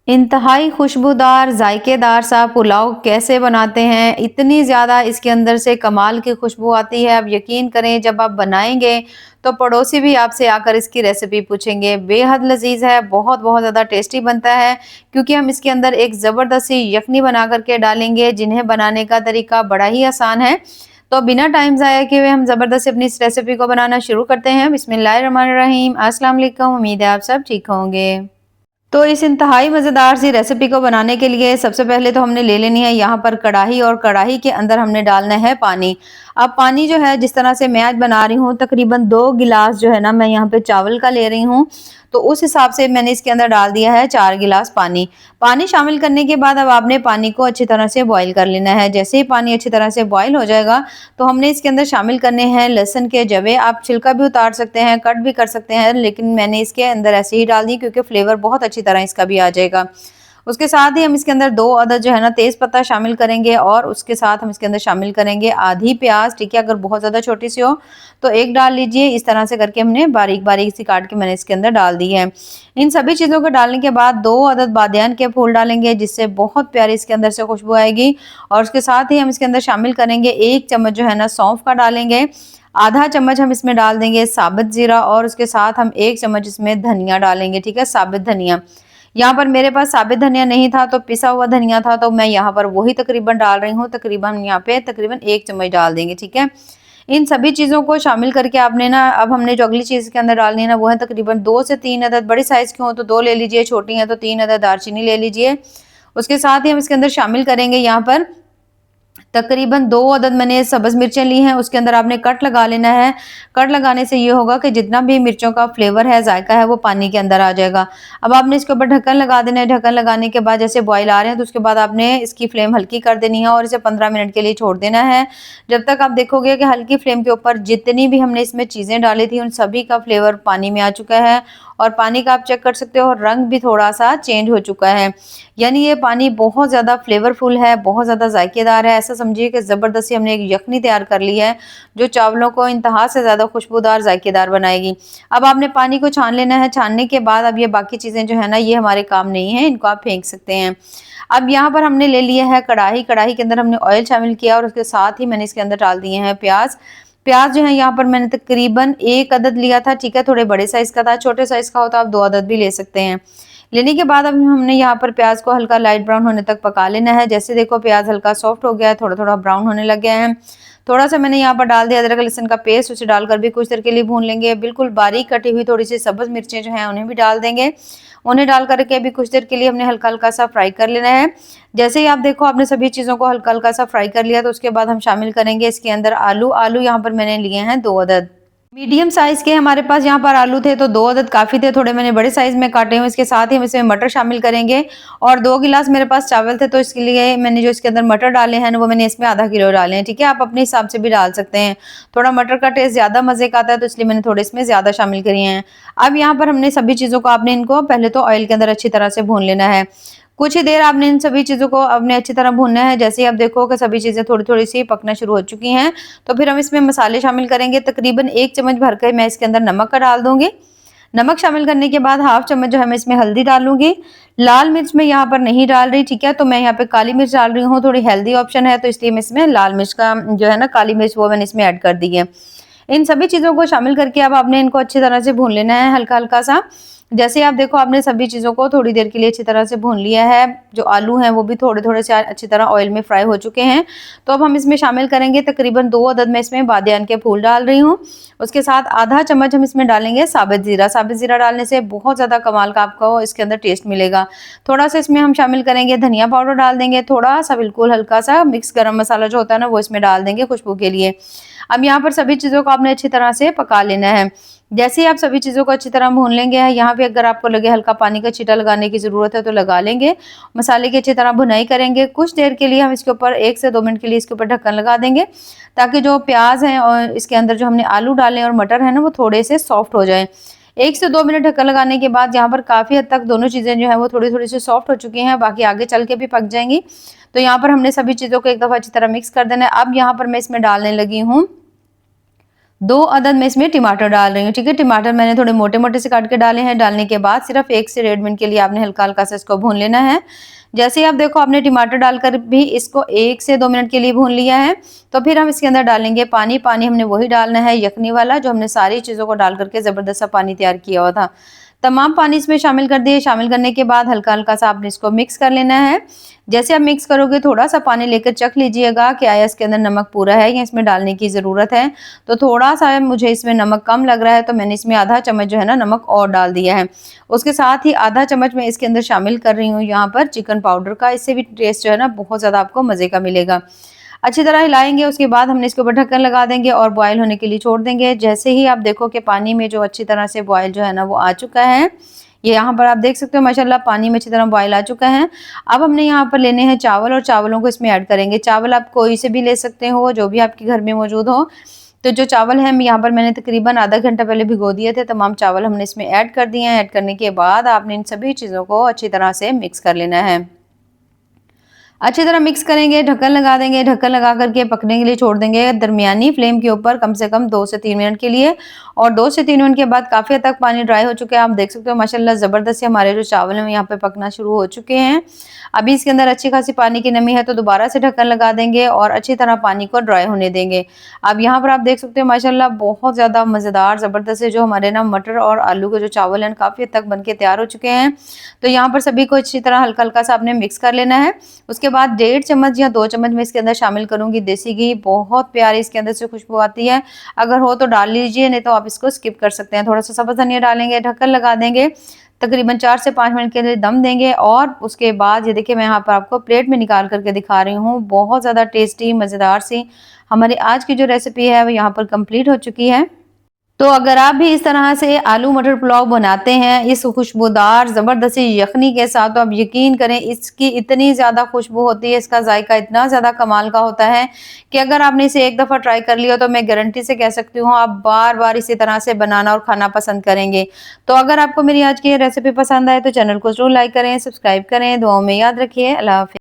इंतहाई खुशबूदार जायकेदार सा पुलाव कैसे बनाते हैं, इतनी ज़्यादा इसके अंदर से कमाल की खुशबू आती है। आप यकीन करें जब आप बनाएंगे तो पड़ोसी भी आपसे आकर इसकी रेसिपी पूछेंगे। बेहद लजीज है, बहुत बहुत ज़्यादा टेस्टी बनता है क्योंकि हम इसके अंदर एक ज़बरदस्त सी यखनी बना करके डालेंगे, जिन्हें बनाने का तरीका बड़ा ही आसान है। तो बिना टाइम ज़ाया किए हुए हम ज़बरदस्त अपनी इस रेसिपी को बनाना शुरू करते हैं। बिस्मिल्लाहिर्रहमानिर्रहीम। अस्सलाम वालेकुम, उम्मीद है आप सब ठीक होंगे। तो इस इंतहाई मज़ेदार सी रेसिपी को बनाने के लिए सबसे पहले तो हमने ले लेनी है यहाँ पर कढ़ाई, और कढ़ाई के अंदर हमने डालना है पानी। अब पानी जो है, जिस तरह से मैं आज बना रही हूँ, तकरीबन 2 गिलास जो है ना, मैं यहाँ पे चावल का ले रही हूँ, तो उस हिसाब से मैंने इसके अंदर डाल दिया है 4 गिलास पानी। पानी शामिल करने के बाद अब आपने पानी को अच्छी तरह से बॉईल कर लेना है। जैसे ही पानी अच्छी तरह से बॉईल हो जाएगा तो हमने इसके अंदर शामिल करने हैं लहसुन के जवे। आप छिलका भी उतार सकते हैं, कट भी कर सकते हैं, लेकिन मैंने इसके अंदर ऐसे ही डाल दी क्योंकि फ्लेवर बहुत अच्छी तरह इसका भी आ जाएगा। उसके साथ ही हम इसके अंदर 2 अदद जो है ना तेज पत्ता शामिल करेंगे, और उसके साथ हम इसके अंदर शामिल करेंगे आधी प्याज। ठीक है, अगर बहुत ज़्यादा छोटी सी हो तो एक डाल लीजिए। इस तरह से करके हमने बारीक बारीक सी काट के मैंने इसके अंदर डाल दी है। इन सभी चीज़ों को डालने के बाद 2 अदद बादियान के फूल डालेंगे, जिससे बहुत प्यारी इसके अंदर से खुशबू आएगी। और उसके साथ ही हम इसके अंदर शामिल करेंगे 1 चम्मच जो है ना सौंफ का डालेंगे। आधा चम्मच हम इसमें डाल देंगे साबित जीरा, और उसके साथ हम 1 चम्मच इसमें धनिया डालेंगे। ठीक है, साबित धनिया। यहाँ पर मेरे पास साबित धनिया नहीं था तो पिसा हुआ धनिया था, तो मैं यहाँ पर वही तकरीबन डाल रही हूँ। तकरीबन यहाँ पे तकरीबन 1 चम्मच डाल देंगे। ठीक है, इन सभी चीज़ों को शामिल करके आपने ना, अब हमने जो अगली चीज़ के अंदर डालनी है ना, वो है तकरीबन 2 से 3 अदद, बड़ी साइज़ की हो तो 2 ले लीजिए, छोटी है तो 3 अदद दालचीनी ले लीजिए। उसके साथ ही हम इसके अंदर शामिल करेंगे यहाँ पर तकरीबन 2 अदद मैंने सब्ज़ मिर्चें ली हैं। उसके अंदर आपने कट लगा लेना है। कट लगाने से ये होगा कि जितना भी मिर्चों का फ्लेवर है, जायका है, वो पानी के अंदर आ जाएगा। अब आपने इसके ऊपर ढक्कन लगा देना है। ढक्कन लगाने के बाद जैसे बॉयल आ रहे हैं तो उसके बाद आपने इसकी फ्लेम हल्की कर देनी है और इसे 15 मिनट के लिए छोड़ देना है। जब तक आप देखोगे कि हल्की फ्लेम के ऊपर जितनी भी हमने इसमें चीज़ें डाली थी उन सभी का फ्लेवर पानी में आ चुका है, और पानी का आप चेक कर सकते हो, रंग भी थोड़ा सा चेंज हो चुका है। यानी ये पानी बहुत ज़्यादा फ्लेवरफुल है, बहुत ज़्यादा जायकेदार है। ऐसा समझिए कि ज़बरदस्ती हमने एक यखनी तैयार कर ली है जो चावलों को इंतहा से ज़्यादा खुशबूदार जायकेदार बनाएगी। अब आपने पानी को छान लेना है। छानने के बाद अब ये बाकी चीज़ें जो है ना, ये हमारे काम नहीं है, इनको आप फेंक सकते हैं। अब यहाँ पर हमने ले लिया है कढ़ाई। कढ़ाई के अंदर हमने ऑयल शामिल किया, और उसके साथ ही मैंने इसके अंदर डाल दिए हैं प्याज। प्याज जो है यहाँ पर मैंने तकरीबन 1 अदद लिया था। ठीक है, थोड़े बड़े साइज़ का था। छोटे साइज़ का हो तो आप 2 अदद भी ले सकते हैं। लेने के बाद अब हमने यहाँ पर प्याज को हल्का लाइट ब्राउन होने तक पका लेना है। जैसे देखो प्याज हल्का सॉफ्ट हो गया है, थोड़ा थोड़ा ब्राउन होने लग गया है। थोड़ा सा मैंने यहाँ पर डाल दिया अदरक लहसुन का पेस्ट, उसे डालकर भी कुछ देर के लिए भून लेंगे। बिल्कुल बारीक कटी हुई थोड़ी सी सब्ज मिर्चें जो हैं उन्हें भी डाल देंगे। उन्हें डाल करके भी कुछ देर के लिए हमने हल्का हल्का सा फ्राई कर लेना है। जैसे ही आप देखो आपने सभी चीज़ों को हल्का हल्का सा फ्राई कर लिया, तो उसके बाद हम शामिल करेंगे इसके अंदर आलू। आलू यहाँ पर मैंने लिए हैं 2 अदद। मीडियम साइज़ के हमारे पास यहाँ पर आलू थे, तो 2 अदद काफ़ी थे। थोड़े मैंने बड़े साइज़ में काटे हुए। इसके साथ ही हम इसमें मटर शामिल करेंगे, और 2 गिलास मेरे पास चावल थे, तो इसके लिए मैंने जो इसके अंदर मटर डाले हैं वो मैंने इसमें आधा किलो डाले हैं। ठीक है, आप अपने हिसाब से भी डाल सकते हैं। थोड़ा मटर का टेस्ट ज़्यादा मज़े का आता है, तो इसलिए मैंने थोड़े इसमें ज़्यादा शामिल किए हैं। अब यहाँ पर हमने सभी चीज़ों को, आपने इनको पहले तो ऑयल के अंदर अच्छी तरह से भून लेना है। कुछ ही देर आपने इन सभी चीज़ों को आपने अच्छी तरह भूनना है। जैसे ही आप देखो कि सभी चीज़ें थोड़ी-थोड़ी सी पकना शुरू हो चुकी हैं, तो फिर हम इसमें मसाले शामिल करेंगे। तकरीबन 1 चम्मच भर के मैं इसके अंदर नमक का डाल दूँगी। नमक शामिल करने के बाद हाफ चम्मच जो है मैं इसमें हल्दी डालूँगी। लाल मिर्च मैं यहाँ पर नहीं डाल रही, ठीक है, तो मैं यहाँ पे काली मिर्च डाल रही हूँ। थोड़ी हेल्दी ऑप्शन है, तो इसलिए मैं इसमें लाल मिर्च का जो है ना, काली मिर्च वो मैंने इसमें ऐड कर दी है। इन सभी चीज़ों को शामिल करके अब आपने इनको अच्छी तरह से भून लेना है, हल्का-हल्का सा। जैसे आप देखो आपने सभी चीज़ों को थोड़ी देर के लिए अच्छी तरह से भून लिया है। जो आलू हैं वो भी थोड़े-थोड़े से अच्छी तरह ऑयल में फ्राई हो चुके हैं। तो अब हम इसमें शामिल करेंगे तकरीबन 2 अदद मैं इसमें बादियान के फूल डाल रही हूँ। उसके साथ आधा चम्मच हम इसमें डालेंगे साबित ज़ीरा। साबित ज़ीरा डालने से बहुत ज़्यादा कमाल का आपको इसके अंदर टेस्ट मिलेगा। थोड़ा-सा इसमें हम शामिल करेंगे धनिया पाउडर डाल देंगे, थोड़ा-सा बिल्कुल हल्का-सा मिक्स गरम मसाला जो होता है ना, वो इसमें डाल देंगे खुशबू के लिए। अब यहाँ पर सभी चीज़ों को आपने अच्छी तरह से पका लेना है। जैसे ही आप सभी चीज़ों को अच्छी तरह भून लेंगे, यहाँ पे अगर आपको लगे हल्का पानी का छींटा लगाने की ज़रूरत है तो लगा लेंगे। मसाले की अच्छी तरह भुनाई करेंगे। कुछ देर के लिए हम इसके ऊपर 1 से 2 मिनट के लिए इसके ऊपर ढक्कन लगा देंगे, ताकि जो प्याज हैं और इसके अंदर जो हमने आलू डाले और मटर है ना, वो थोड़े से सॉफ्ट हो जाएँ। 1 से 2 मिनट ढक्कन लगाने के बाद यहाँ पर काफ़ी हद तक दोनों चीज़ें जो हैं वो थोड़ी-थोड़ी सी सॉफ्ट हो चुकी हैं, बाकी आगे चल के भी पक जाएँगी। तो यहाँ पर हमने सभी चीज़ों को एक दफ़ा अच्छी तरह मिक्स कर देना है। अब यहाँ पर मैं इसमें डालने लगी हूँ 2 अदद मैं इसमें टमाटर डाल रही हूँ, ठीक है। टमाटर मैंने थोड़े मोटे-मोटे से काट के डाले हैं। डालने के बाद सिर्फ़ 1 से 1.5 मिनट के लिए आपने हल्का-हल्का सा इसको भून लेना है। जैसे ही आप देखो आपने टमाटर डालकर भी इसको 1 से 2 मिनट के लिए भून लिया है, तो फिर हम इसके अंदर डालेंगे पानी। पानी हमने वही डालना है यखनी वाला, जो हमने सारी चीज़ों को डाल कर के ज़बरदस्त सा पानी तैयार किया हुआ था। तमाम पानी इसमें शामिल कर दिए। शामिल करने के बाद हल्का-हल्का सा आपने इसको मिक्स कर लेना है। जैसे आप मिक्स करोगे थोड़ा-सा पानी लेकर चख लीजिएगा कि आया इसके अंदर नमक पूरा है या इसमें डालने की ज़रूरत है। तो थोड़ा-सा मुझे इसमें नमक कम लग रहा है, तो मैंने इसमें आधा चम्मच जो है ना नमक और डाल दिया है। उसके साथ ही आधा चम्मच मैं इसके अंदर शामिल कर रही हूँ यहाँ पर चिकन पाउडर का। इससे भी टेस्ट जो है ना बहुत ज़्यादा आपको मज़े का मिलेगा। अच्छी तरह हिलाएँगे, उसके बाद हमने इसके ऊपर ढक्कन लगा देंगे और बॉयल होने के लिए छोड़ देंगे। जैसे ही आप देखो कि पानी में जो अच्छी तरह से बॉयल जो है ना वो आ चुका है, ये यहाँ पर आप देख सकते हो माशाल्लाह पानी में अच्छी तरह बॉयल आ चुका है। अब हमने यहाँ पर लेने हैं चावल और चावलों को इसमें ऐड करेंगे। चावल आप कोई से भी ले सकते हो, जो भी आपके घर में मौजूद हो। तो जो चावल हैं यहाँ पर मैंने तकरीबन आधा घंटा पहले भिगो दिए थे। तमाम चावल हमने इसमें ऐड कर दिए हैं। ऐड करने के बाद आपने इन सभी चीज़ों को अच्छी तरह से मिक्स कर लेना है। अच्छी तरह मिक्स करेंगे, ढक्कन लगा देंगे, ढक्कन लगा करके पकने के लिए छोड़ देंगे दरमियानी फ्लेम के ऊपर कम से कम 2 से 3 मिनट के लिए। और 2 से 3 मिनट के बाद काफ़ी हद तक पानी ड्राई हो चुका है। आप देख सकते हो माशाल्लाह ज़बरदस्त से हमारे जो चावल हैं वो यहाँ पे पकना शुरू हो चुके हैं। अभी इसके अंदर अच्छी खासी पानी की नमी है, तो दोबारा से ढक्कन लगा देंगे और अच्छी तरह पानी को ड्राई होने देंगे। अब यहाँ पर आप देख सकते हो माशाल्लाह बहुत ज़्यादा मज़ेदार ज़बरदस्त से जो हमारे ना मटर और आलू के जो चावल हैं काफ़ी हद तक बन के तैयार हो चुके हैं। तो यहाँ पर सभी को अच्छी तरह हल्का-हल्का सा आपने मिक्स कर लेना है। उसके बाद 1.5 चम्मच या 2 चम्मच मैं इसके अंदर शामिल करूँगी देसी घी। बहुत प्यारी इसके अंदर से खुशबू आती है। अगर हो तो डाल लीजिए, नहीं तो आप इसको स्किप कर सकते हैं। थोड़ा-सा सब्ज़ धनिया डालेंगे, ढक्कन लगा देंगे, तकरीबन 4 से 5 मिनट के लिए दम देंगे और उसके बाद ये देखिए मैं यहाँ पर आपको प्लेट में निकाल करके दिखा रही हूँ। बहुत ज़्यादा टेस्टी मज़ेदार सी हमारी आज की जो रेसिपी है वो यहाँ पर कंप्लीट हो चुकी है। तो अगर आप भी इस तरह से आलू मटर पुलाव बनाते हैं इस खुशबूदार ज़बरदस्ती यखनी के साथ, तो आप यकीन करें इसकी इतनी ज़्यादा खुशबू होती है, इसका जायका इतना ज़्यादा कमाल का होता है कि अगर आपने इसे एक दफ़ा ट्राई कर लिया तो मैं गारंटी से कह सकती हूँ आप बार-बार इसी तरह से बनाना और खाना पसंद करेंगे। तो अगर आपको मेरी आज की ये रेसिपी पसंद आए तो चैनल को ज़रूर लाइक करें, सब्सक्राइब करें। दुआओं में याद रखिए। अल्लाह हाफ़िज़।